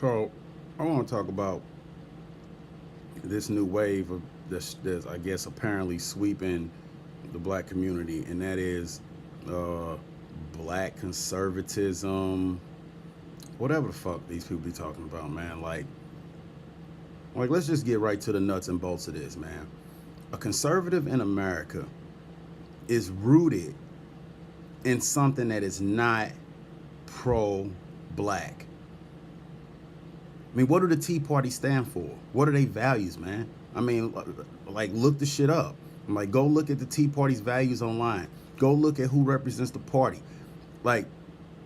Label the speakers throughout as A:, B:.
A: So I want to talk about this new wave of this I guess apparently sweeping the black community, and that is uh, black conservatism, whatever the fuck these people be talking about, man. Like let's just get right to the nuts and bolts of this, man. A conservative in America is rooted in something that is not pro-black. I mean, what do the Tea Party stand for? What are their values, man? I mean, like, look the shit up. Like, go look at the Tea Party's values online. Go look at who represents the party. Like,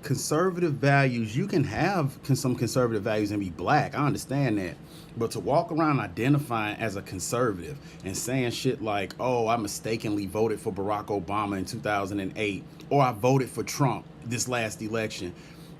A: conservative values, you can have some conservative values and be black. I understand that. But to walk around identifying as a conservative and saying shit like, oh, I mistakenly voted for Barack Obama in 2008, or I voted for Trump this last election,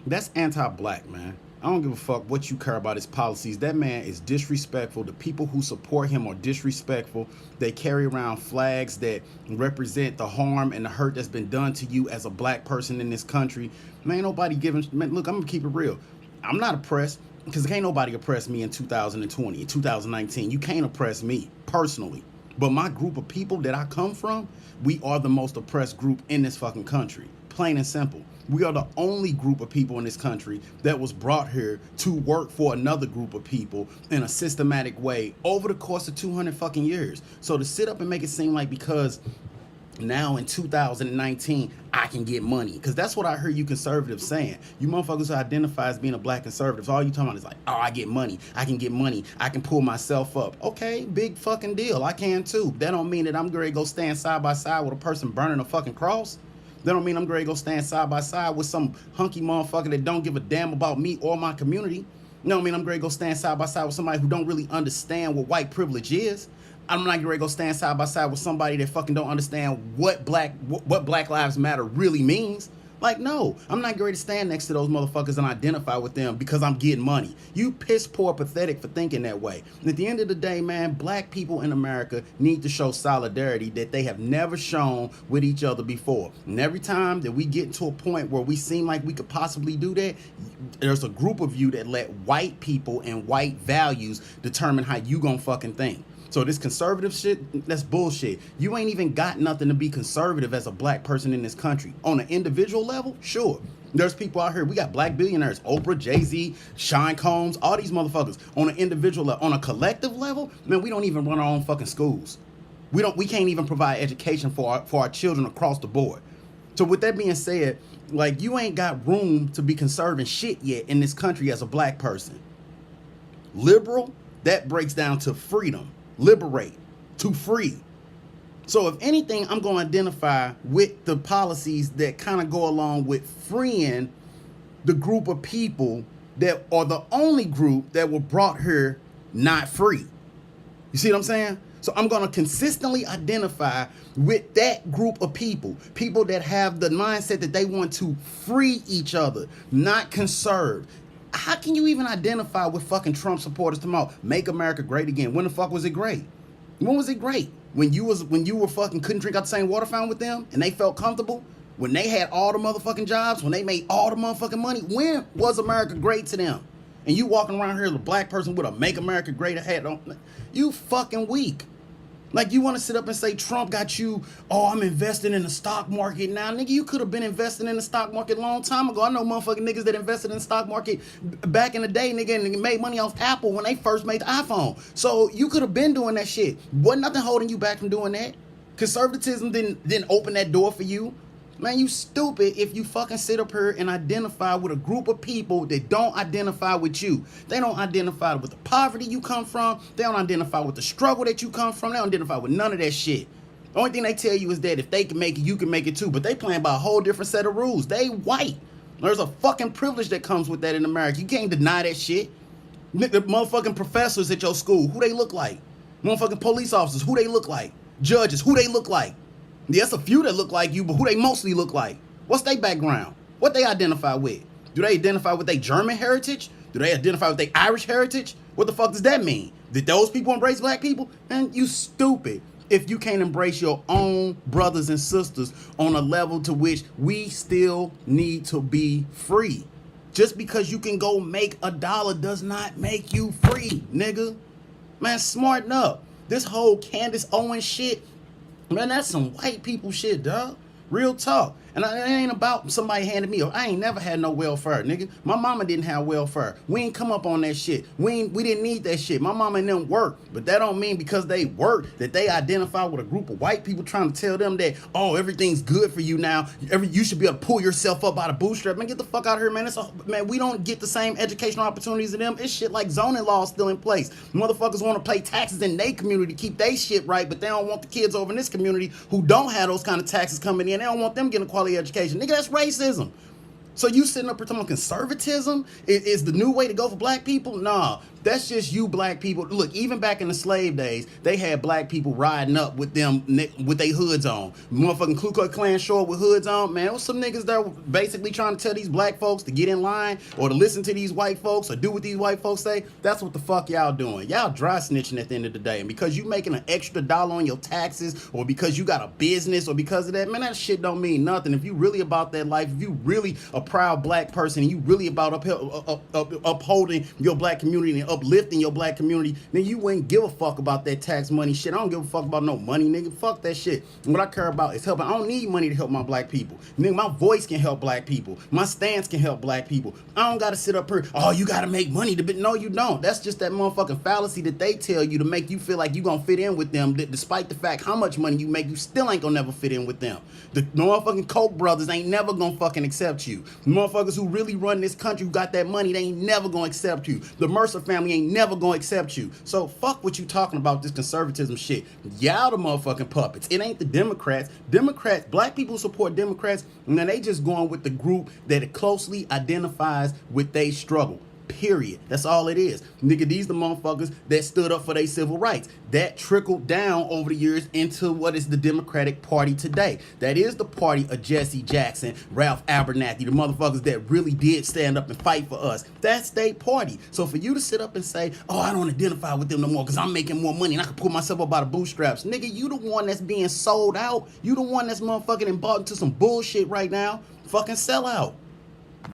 A: that's anti-black, man. I don't give a fuck what you care about his policies. That man is disrespectful. The people who support him are disrespectful. They carry around flags that represent the harm and the hurt that's been done to you as a black person in this country. Man, ain't nobody giving. Man, look, I'm gonna keep it real. I'm not oppressed because can't nobody oppress me in 2020, in 2019. You can't oppress me personally. But my group of people that I come from, we are the most oppressed group in this fucking country. Plain and simple. We are the only group of people in this country that was brought here to work for another group of people in a systematic way over the course of 200 fucking years. So to sit up and make it seem like because now in 2019 I can get money, because that's what I heard you conservatives saying. You motherfuckers who identify as being a black conservative, all you talking about is like, oh, I get money, I can get money, I can pull myself up. Okay, big fucking deal, I can too. That don't mean that I'm gonna go stand side by side with a person burning a fucking cross. That don't mean I'm going to go stand side by side with some hunky motherfucker that don't give a damn about me or my community. You know what I mean? I'm going to go stand side by side with somebody who don't really understand what white privilege is. I'm not going to go stand side by side with somebody that fucking don't understand what Black Lives Matter really means. Like, no, I'm not going to stand next to those motherfuckers and identify with them because I'm getting money. You piss poor pathetic for thinking that way. And at the end of the day, man, black people in America need to show solidarity that they have never shown with each other before. And every time that we get to a point where we seem like we could possibly do that, there's a group of you that let white people and white values determine how you gonna fucking think. So this conservative shit, that's bullshit. You ain't even got nothing to be conservative as a black person in this country. On an individual level, sure. There's people out here. We got black billionaires, Oprah, Jay-Z, Sean Combs, all these motherfuckers. On an individual level, on a collective level, man, we don't even run our own fucking schools. We can't even provide education for our children across the board. So with that being said, like, you ain't got room to be conserving shit yet in this country as a black person. Liberal, that breaks down to freedom. Liberate, to free. So if anything, I'm going to identify with the policies that kind of go along with freeing the group of people that are the only group that were brought here not free. You see what I'm saying? So I'm going to consistently identify with that group of people that have the mindset that they want to free each other, not conserve. How can you even identify with fucking Trump supporters tomorrow? Make America great again. When the fuck was it great? When was it great? When you were fucking couldn't drink out the same water fountain with them and they felt comfortable? When they had all the motherfucking jobs? When they made all the motherfucking money? When was America great to them? And you walking around here as a black person with a Make America Great hat on, you fucking weak. Like, you want to sit up and say Trump got you, oh, I'm investing in the stock market now. Nigga, you could have been investing in the stock market a long time ago. I know motherfucking niggas that invested in the stock market back in the day, nigga, and made money off Apple when they first made the iPhone. So you could have been doing that shit. Wasn't nothing holding you back from doing that. Conservatism didn't open that door for you. Man, you stupid if you fucking sit up here and identify with a group of people that don't identify with you. They don't identify with the poverty you come from. They don't identify with the struggle that you come from. They don't identify with none of that shit. The only thing they tell you is that if they can make it, you can make it too. But they playing by a whole different set of rules. They white. There's a fucking privilege that comes with that in America. You can't deny that shit. The motherfucking professors at your school, who they look like? Motherfucking police officers, who they look like? Judges, who they look like? Yes, a few that look like you, but who they mostly look like? What's their background? What they identify with? Do they identify with their German heritage? Do they identify with their Irish heritage? What the fuck does that mean? Did those people embrace black people? Man, you stupid if you can't embrace your own brothers and sisters on a level to which we still need to be free. Just because you can go make $1 does not make you free, nigga. Man, smarten up. This whole Candace Owens shit, man, that's some white people shit, dog. Real talk. And it ain't about somebody handing me. I ain't never had no welfare, nigga. My mama didn't have welfare. We ain't come up on that shit. We didn't need that shit. My mama and them work. But that don't mean because they work that they identify with a group of white people trying to tell them that, oh, everything's good for you now. You should be able to pull yourself up out of bootstrap. Man, get the fuck out of here, man. Man, we don't get the same educational opportunities as them. It's shit like zoning laws still in place. Motherfuckers want to pay taxes in their community to keep their shit right, but they don't want the kids over in this community who don't have those kind of taxes coming in. They don't want them getting a quality education. Nigga, that's racism. So you sitting up here talking about conservatism is the new way to go for black people? Nah, that's just you black people. Look, even back in the slave days, they had black people riding up with them with their hoods on. Motherfucking Ku Klux Klan short with hoods on. Man, there was some niggas that were basically trying to tell these black folks to get in line or to listen to these white folks or do what these white folks say. That's what the fuck y'all doing. Y'all dry snitching at the end of the day. And because you making an extra dollar on your taxes or because you got a business or because of that, man, that shit don't mean nothing. If you really about that life, if you really a proud black person and you really about upholding your black community and uplifting your black community, then you wouldn't give a fuck about that tax money shit. I don't give a fuck about no money, nigga. Fuck that shit. And what I care about is helping. I don't need money to help my black people. Nigga, my voice can help black people. My stance can help black people. I don't gotta sit up here, oh, you gotta make money to be. No, you don't. That's just that motherfucking fallacy that they tell you to make you feel like you gonna fit in with them, that despite the fact how much money you make, you still ain't gonna never fit in with them. The motherfucking Koch brothers ain't never gonna fucking accept you. The motherfuckers who really run this country, who got that money, they ain't never gonna accept you. The Mercer family ain't never gonna accept you. So fuck what you talking about, this conservatism shit. Y'all the motherfucking puppets. It ain't the Democrats. Democrats, black people support Democrats, and then they just going with the group that closely identifies with their struggle. Period. That's all it is. Nigga, these the motherfuckers that stood up for their civil rights. That trickled down over the years into what is the Democratic Party today. That is the party of Jesse Jackson, Ralph Abernathy, the motherfuckers that really did stand up and fight for us. That's their party. So for you to sit up and say, oh, I don't identify with them no more because I'm making more money and I can pull myself up out of bootstraps. Nigga, you the one that's being sold out. You the one that's motherfucking embarked into some bullshit right now. Fucking sell out.